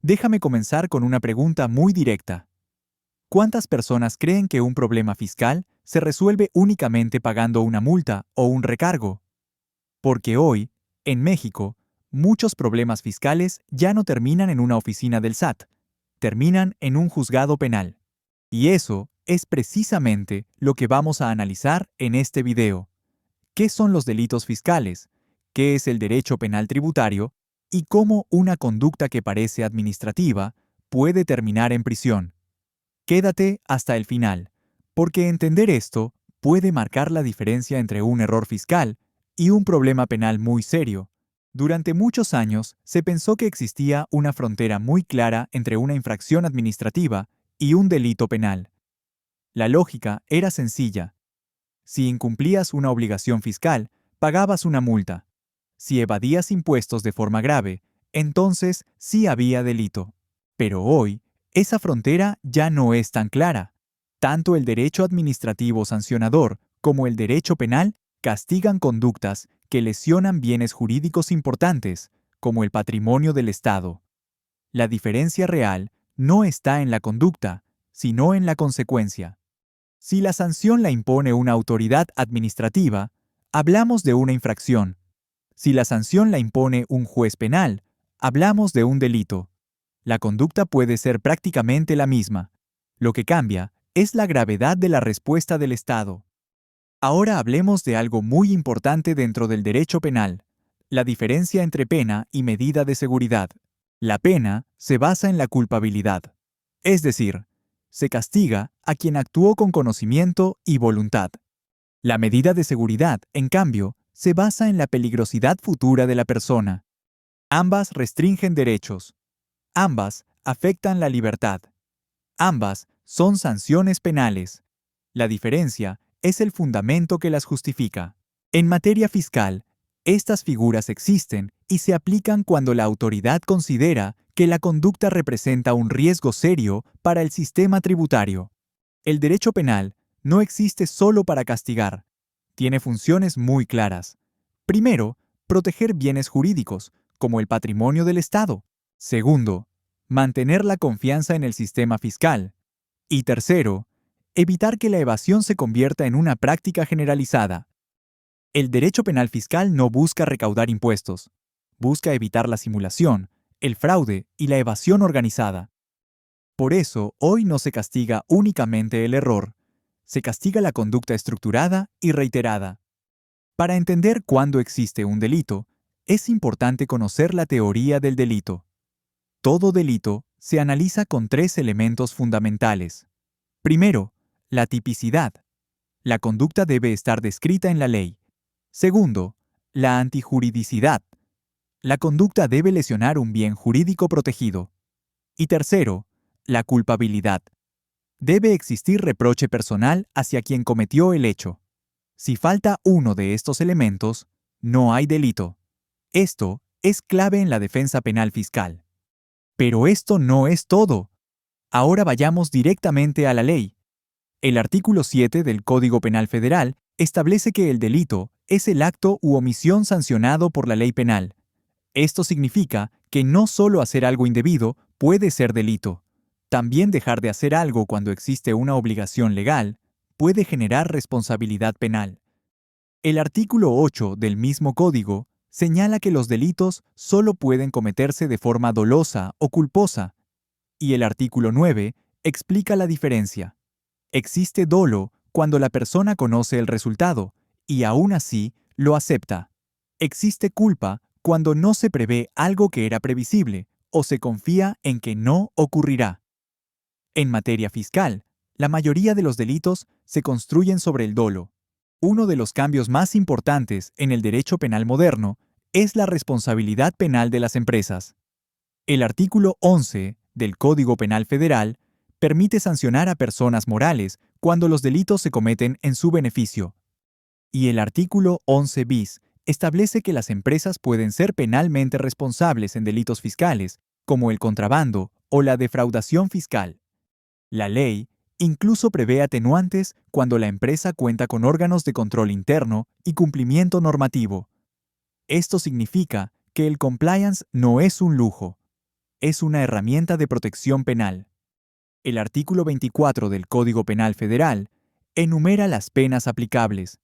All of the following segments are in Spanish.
Déjame comenzar con una pregunta muy directa. ¿Cuántas personas creen que un problema fiscal se resuelve únicamente pagando una multa o un recargo? Porque hoy, en México, muchos problemas fiscales ya no terminan en una oficina del SAT, terminan en un juzgado penal. Y eso es precisamente lo que vamos a analizar en este video. ¿Qué son los delitos fiscales? ¿Qué es el derecho penal tributario? ¿Y cómo una conducta que parece administrativa puede terminar en prisión? Quédate hasta el final, porque entender esto puede marcar la diferencia entre un error fiscal y un problema penal muy serio. Durante muchos años se pensó que existía una frontera muy clara entre una infracción administrativa y un delito penal. La lógica era sencilla. Si incumplías una obligación fiscal, pagabas una multa. Si evadías impuestos de forma grave, entonces sí había delito. Pero hoy, esa frontera ya no es tan clara. Tanto el derecho administrativo sancionador como el derecho penal castigan conductas que lesionan bienes jurídicos importantes, como el patrimonio del Estado. La diferencia real no está en la conducta, sino en la consecuencia. Si la sanción la impone una autoridad administrativa, hablamos de una infracción. Si la sanción la impone un juez penal, hablamos de un delito. La conducta puede ser prácticamente la misma. Lo que cambia es la gravedad de la respuesta del Estado. Ahora hablemos de algo muy importante dentro del derecho penal: la diferencia entre pena y medida de seguridad. La pena se basa en la culpabilidad. Es decir, se castiga a quien actuó con conocimiento y voluntad. La medida de seguridad, en cambio, se basa en la peligrosidad futura de la persona. Ambas restringen derechos. Ambas afectan la libertad. Ambas son sanciones penales. La diferencia es el fundamento que las justifica. En materia fiscal, estas figuras existen y se aplican cuando la autoridad considera que la conducta representa un riesgo serio para el sistema tributario. El derecho penal no existe solo para castigar. Tiene funciones muy claras. Primero, proteger bienes jurídicos, como el patrimonio del Estado. Segundo, mantener la confianza en el sistema fiscal. Y tercero, evitar que la evasión se convierta en una práctica generalizada. El derecho penal fiscal no busca recaudar impuestos. Busca evitar la simulación, el fraude y la evasión organizada. Por eso, hoy no se castiga únicamente el error, se castiga la conducta estructurada y reiterada. Para entender cuándo existe un delito, es importante conocer la teoría del delito. Todo delito se analiza con tres elementos fundamentales. Primero, la tipicidad. La conducta debe estar descrita en la ley. Segundo, la antijuridicidad. La conducta debe lesionar un bien jurídico protegido. Y tercero, la culpabilidad. Debe existir reproche personal hacia quien cometió el hecho. Si falta uno de estos elementos, no hay delito. Esto es clave en la defensa penal fiscal. Pero esto no es todo. Ahora vayamos directamente a la ley. El artículo 7 del Código Penal Federal establece que el delito es el acto u omisión sancionado por la ley penal. Esto significa que no solo hacer algo indebido puede ser delito. También dejar de hacer algo cuando existe una obligación legal puede generar responsabilidad penal. El artículo 8 del mismo código señala que los delitos solo pueden cometerse de forma dolosa o culposa, y el artículo 9 explica la diferencia. Existe dolo cuando la persona conoce el resultado y aún así lo acepta. Existe culpa cuando no se prevé algo que era previsible o se confía en que no ocurrirá. En materia fiscal, la mayoría de los delitos se construyen sobre el dolo. Uno de los cambios más importantes en el derecho penal moderno es la responsabilidad penal de las empresas. El artículo 11 del Código Penal Federal permite sancionar a personas morales cuando los delitos se cometen en su beneficio. Y el artículo 11 bis establece que las empresas pueden ser penalmente responsables en delitos fiscales, como el contrabando o la defraudación fiscal. La ley incluso prevé atenuantes cuando la empresa cuenta con órganos de control interno y cumplimiento normativo. Esto significa que el compliance no es un lujo. es una herramienta de protección penal. El artículo 24 del Código Penal Federal enumera las penas aplicables.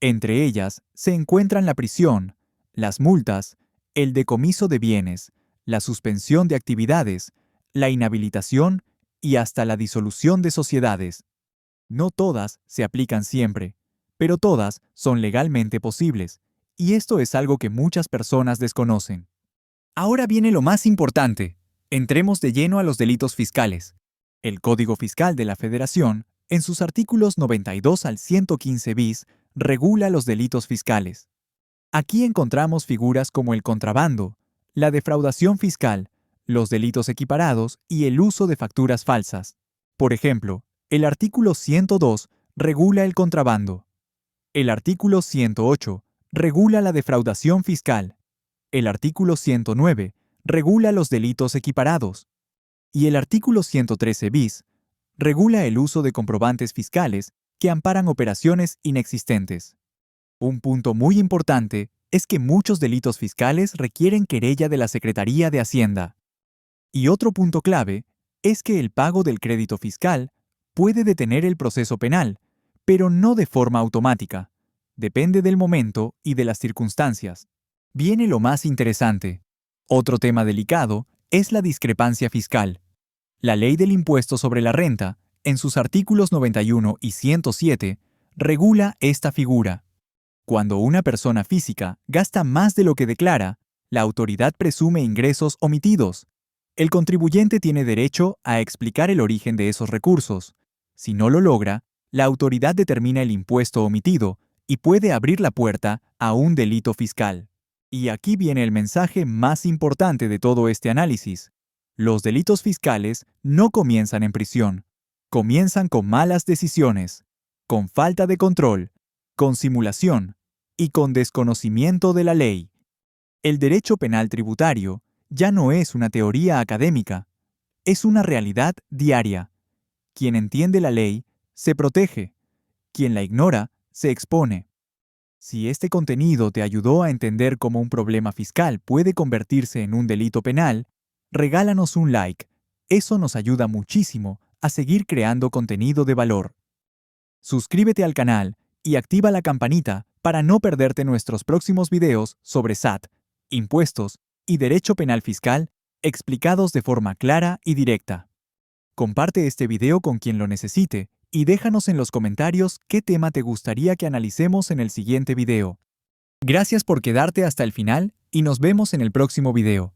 Entre ellas se encuentran la prisión, las multas, el decomiso de bienes, la suspensión de actividades, la inhabilitación y hasta la disolución de sociedades. No todas se aplican siempre, pero todas son legalmente posibles, y esto es algo que muchas personas desconocen. Ahora viene lo más importante. Entremos de lleno a los delitos fiscales. El Código Fiscal de la Federación, en sus artículos 92 al 115 bis, regula los delitos fiscales. Aquí encontramos figuras como el contrabando, la defraudación fiscal, los delitos equiparados y el uso de facturas falsas. Por ejemplo, el artículo 102 regula el contrabando. El artículo 108 regula la defraudación fiscal. El artículo 109 regula los delitos equiparados. Y el artículo 113 bis regula el uso de comprobantes fiscales que amparan operaciones inexistentes. Un punto muy importante es que muchos delitos fiscales requieren querella de la Secretaría de Hacienda. Y otro punto clave es que el pago del crédito fiscal puede detener el proceso penal, pero no de forma automática. Depende del momento y de las circunstancias. Viene lo más interesante. Otro tema delicado es la discrepancia fiscal. La Ley del Impuesto sobre la Renta, en sus artículos 91 y 107, regula esta figura. Cuando una persona física gasta más de lo que declara, la autoridad presume ingresos omitidos. El contribuyente tiene derecho a explicar el origen de esos recursos. Si no lo logra, la autoridad determina el impuesto omitido y puede abrir la puerta a un delito fiscal. Y aquí viene el mensaje más importante de todo este análisis. Los delitos fiscales no comienzan en prisión. Comienzan con malas decisiones, con falta de control, con simulación y con desconocimiento de la ley. El derecho penal tributario ya no es una teoría académica, es una realidad diaria. Quien entiende la ley se protege, quien la ignora se expone. Si este contenido te ayudó a entender cómo un problema fiscal puede convertirse en un delito penal, regálanos un like. Eso nos ayuda muchísimo a seguir creando contenido de valor. Suscríbete al canal y activa la campanita para no perderte nuestros próximos videos sobre SAT, impuestos y derecho penal fiscal explicados de forma clara y directa. Comparte este video con quien lo necesite y déjanos en los comentarios qué tema te gustaría que analicemos en el siguiente video. Gracias por quedarte hasta el final y nos vemos en el próximo video.